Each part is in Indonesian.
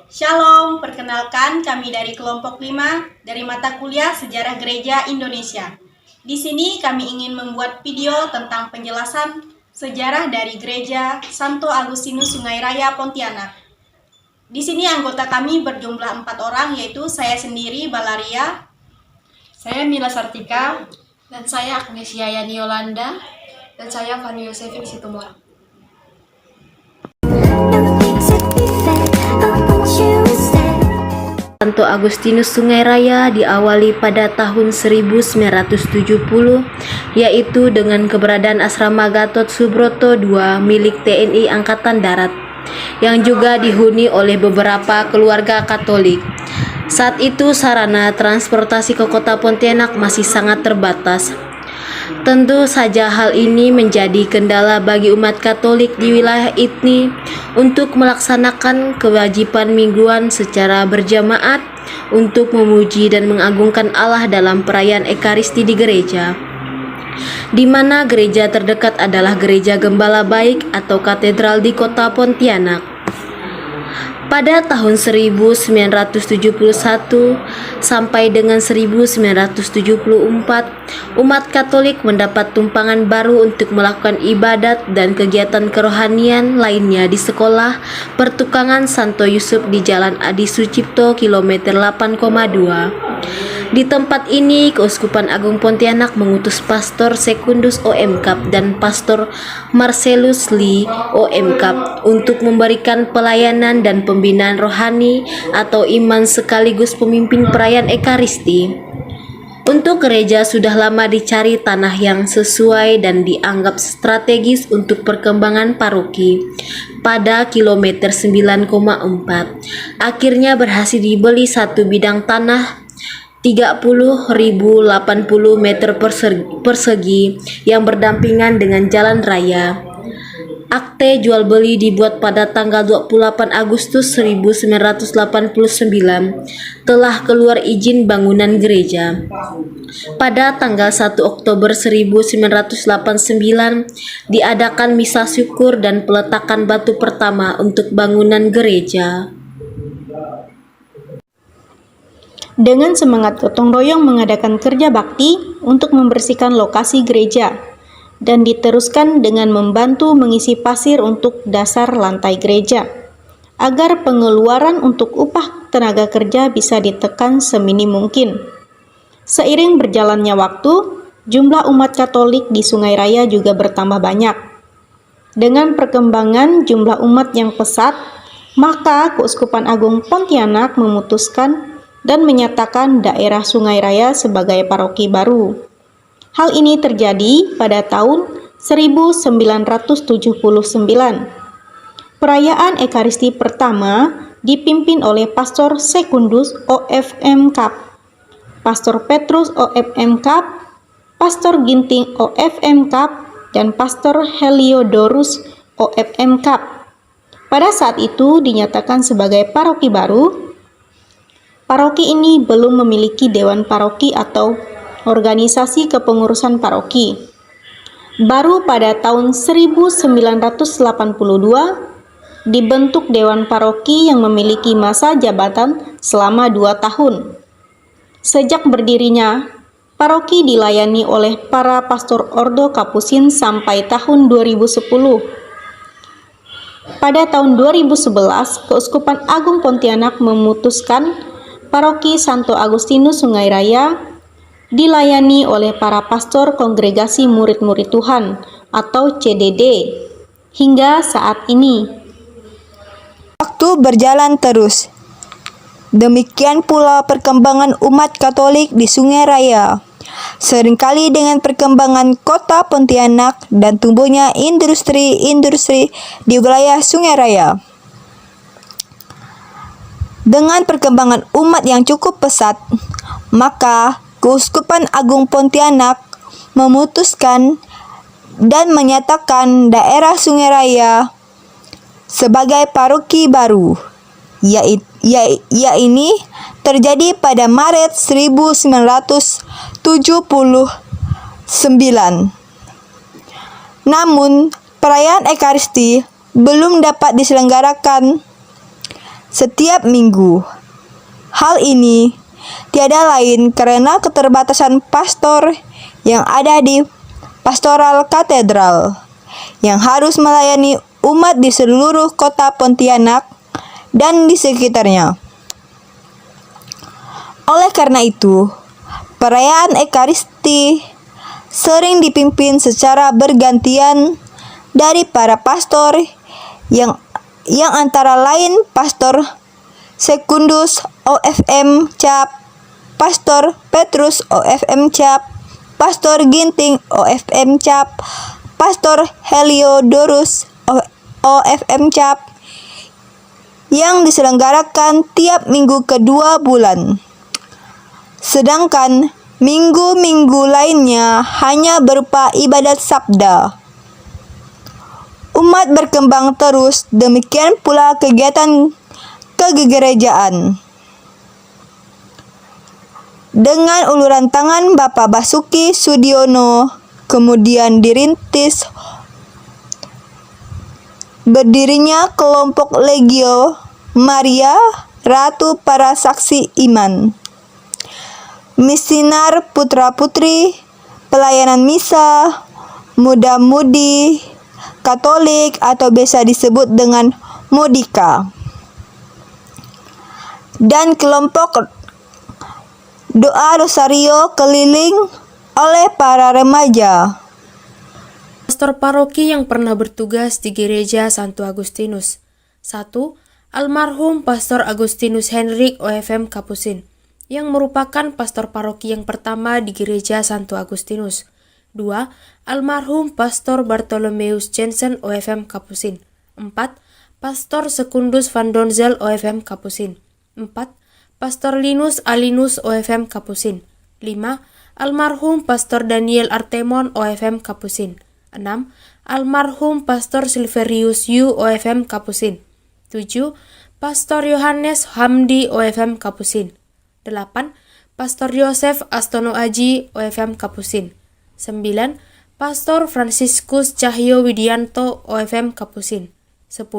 Shalom, perkenalkan kami dari kelompok 5 dari mata kuliah Sejarah Gereja Indonesia. Di sini kami ingin membuat video tentang penjelasan sejarah dari Gereja Santo Agustinus Sungai Raya Pontianak. Di sini anggota kami berjumlah 4 orang, yaitu saya sendiri, Balaria, saya Mila Sartika, dan saya Agnesia Yani Yolanda, dan saya Fani Yosefin Situmorang. Santo Agustinus Sungai Raya diawali pada tahun 1970, yaitu dengan keberadaan asrama Gatot Subroto II milik TNI Angkatan Darat, yang juga dihuni oleh beberapa keluarga Katolik. Saat itu sarana transportasi ke kota Pontianak masih sangat terbatas. Tentu saja hal ini menjadi kendala bagi umat Katolik di wilayah ini untuk melaksanakan kewajiban mingguan secara berjamaat untuk memuji dan mengagungkan Allah dalam perayaan Ekaristi di gereja, di mana gereja terdekat adalah Gereja Gembala Baik atau katedral di kota Pontianak. Pada tahun 1971 sampai dengan 1974, umat Katolik mendapat tumpangan baru untuk melakukan ibadat dan kegiatan kerohanian lainnya di sekolah pertukangan Santo Yusuf di Jalan Adi Sucipto kilometer 8,2. Di tempat ini, Keuskupan Agung Pontianak mengutus Pastor Secundus OM-Cap dan Pastor Marcellus Lee OM-Cap untuk memberikan pelayanan dan pembinaan rohani atau iman sekaligus pemimpin perayaan Ekaristi. Untuk gereja sudah lama dicari tanah yang sesuai dan dianggap strategis untuk perkembangan paroki. Pada kilometer 9,4, akhirnya berhasil dibeli satu bidang tanah 30.080 meter persegi yang berdampingan dengan jalan raya. Akte jual beli dibuat pada tanggal 28 Agustus 1989. Telah keluar izin bangunan gereja. Pada tanggal 1 Oktober 1989 diadakan misa syukur dan peletakan batu pertama untuk bangunan gereja. Dengan semangat gotong royong mengadakan kerja bakti untuk membersihkan lokasi gereja, dan diteruskan dengan membantu mengisi pasir untuk dasar lantai gereja, agar pengeluaran untuk upah tenaga kerja bisa ditekan seminim mungkin. Seiring berjalannya waktu, jumlah umat Katolik di Sungai Raya juga bertambah banyak. Dengan perkembangan jumlah umat yang pesat, maka Keuskupan Agung Pontianak memutuskan dan menyatakan daerah Sungai Raya sebagai paroki baru. Hal ini terjadi pada tahun 1979. Perayaan Ekaristi pertama dipimpin oleh Pastor Secundus OFM-Cap, Pastor Petrus OFM-Cap, Pastor Ginting OFM-Cap, dan Pastor Heliodorus OFM-Cap. Pada saat itu dinyatakan sebagai paroki baru. Paroki ini belum memiliki dewan paroki atau organisasi kepengurusan paroki. Baru pada tahun 1982 dibentuk dewan paroki yang memiliki masa jabatan selama 2 tahun. Sejak berdirinya, paroki dilayani oleh para pastor Ordo Kapusin sampai tahun 2010. Pada tahun 2011, Keuskupan Agung Pontianak memutuskan Paroki Santo Agustinus Sungai Raya dilayani oleh para pastor Kongregasi Murid-Murid Tuhan atau CDD hingga saat ini. Waktu berjalan terus. Demikian pula perkembangan umat Katolik di Sungai Raya. Seringkali dengan perkembangan kota Pontianak dan tumbuhnya industri-industri di wilayah Sungai Raya. Dengan perkembangan umat yang cukup pesat, maka Keuskupan Agung Pontianak memutuskan dan menyatakan daerah Sungai Raya sebagai paroki baru, yaitu terjadi pada Maret 1979. Namun, perayaan Ekaristi belum dapat diselenggarakan setiap minggu. Hal ini tiada lain karena keterbatasan pastor yang ada di Pastoral Katedral yang harus melayani umat di seluruh kota Pontianak dan di sekitarnya. Oleh karena itu, perayaan Ekaristi sering dipimpin secara bergantian dari para pastor yang antara lain Pastor Sekundus OFM Cap, Pastor Petrus OFM Cap, Pastor Ginting OFM Cap, Pastor Heliodorus OFM Cap, yang diselenggarakan tiap minggu kedua bulan. Sedangkan minggu-minggu lainnya hanya berupa ibadat sabda. Umat berkembang terus, demikian pula kegiatan kegerejaan. Dengan uluran tangan Bapak Basuki Sudiono, kemudian dirintis berdirinya kelompok Legio Maria Ratu Para Saksi Iman, Misinar Putra-Putri, Pelayanan Misa, Muda-Mudi Katolik atau biasa disebut dengan Mudika, dan kelompok doa rosario keliling oleh para remaja. Pastor paroki yang pernah bertugas di Gereja Santo Agustinus. 1. Almarhum Pastor Agustinus Henrik OFM Kapusin, yang merupakan pastor paroki yang pertama di Gereja Santo Agustinus. 2. Almarhum Pastor Bartolomeus Jensen OFM Kapusin. 4. Pastor Sekundus Van Donzel OFM Kapusin. 4. Pastor Linus Alinus OFM Kapusin. 5. Almarhum Pastor Daniel Artemon OFM Kapusin. 6. Almarhum Pastor Silverius Yu OFM Kapusin. 7. Pastor Yohanes Hamdi OFM Kapusin. 8. Pastor Yosef Astono Aji OFM Kapusin. 9. Pastor Franciscus Cahyo Widianto OFM Kapusin. 10.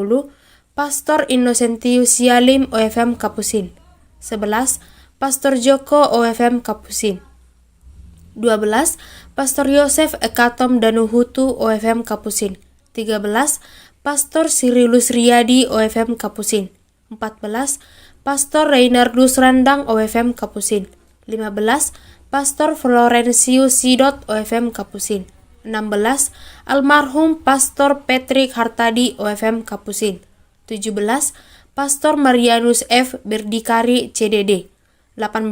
Pastor Innocentius Yalim OFM Kapusin. 11. Pastor Joko OFM Kapusin. 12. Pastor Yosef Ekatom Danuhutu OFM Kapusin. 13. Pastor Sirilus Riyadi OFM Kapusin. 14. Pastor Reynardus Randang OFM Kapusin. 15. Pastor Florencius Sidot OFM Kapusin. 16. Almarhum Pastor Patrick Hartadi OFM Kapusin. 17. Pastor Marianus F. Berdikari CDD. 18.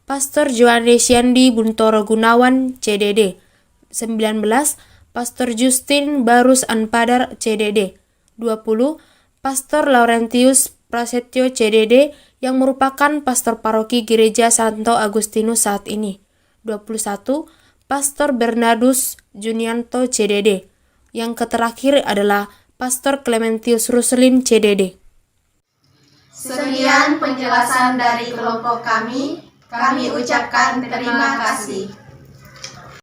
Pastor Johannes Yandi Buntoro Gunawan CDD. 19. Pastor Justin Barus Anpadar CDD. 20. Pastor Laurentius Prasetyo CDD yang merupakan pastor paroki Gereja Santo Agustinus saat ini. 21. Pastor Bernardus Junianto CDD. Yang terakhir adalah Pastor Clementius Ruselin CDD. Sekian penjelasan dari kelompok kami ucapkan terima kasih.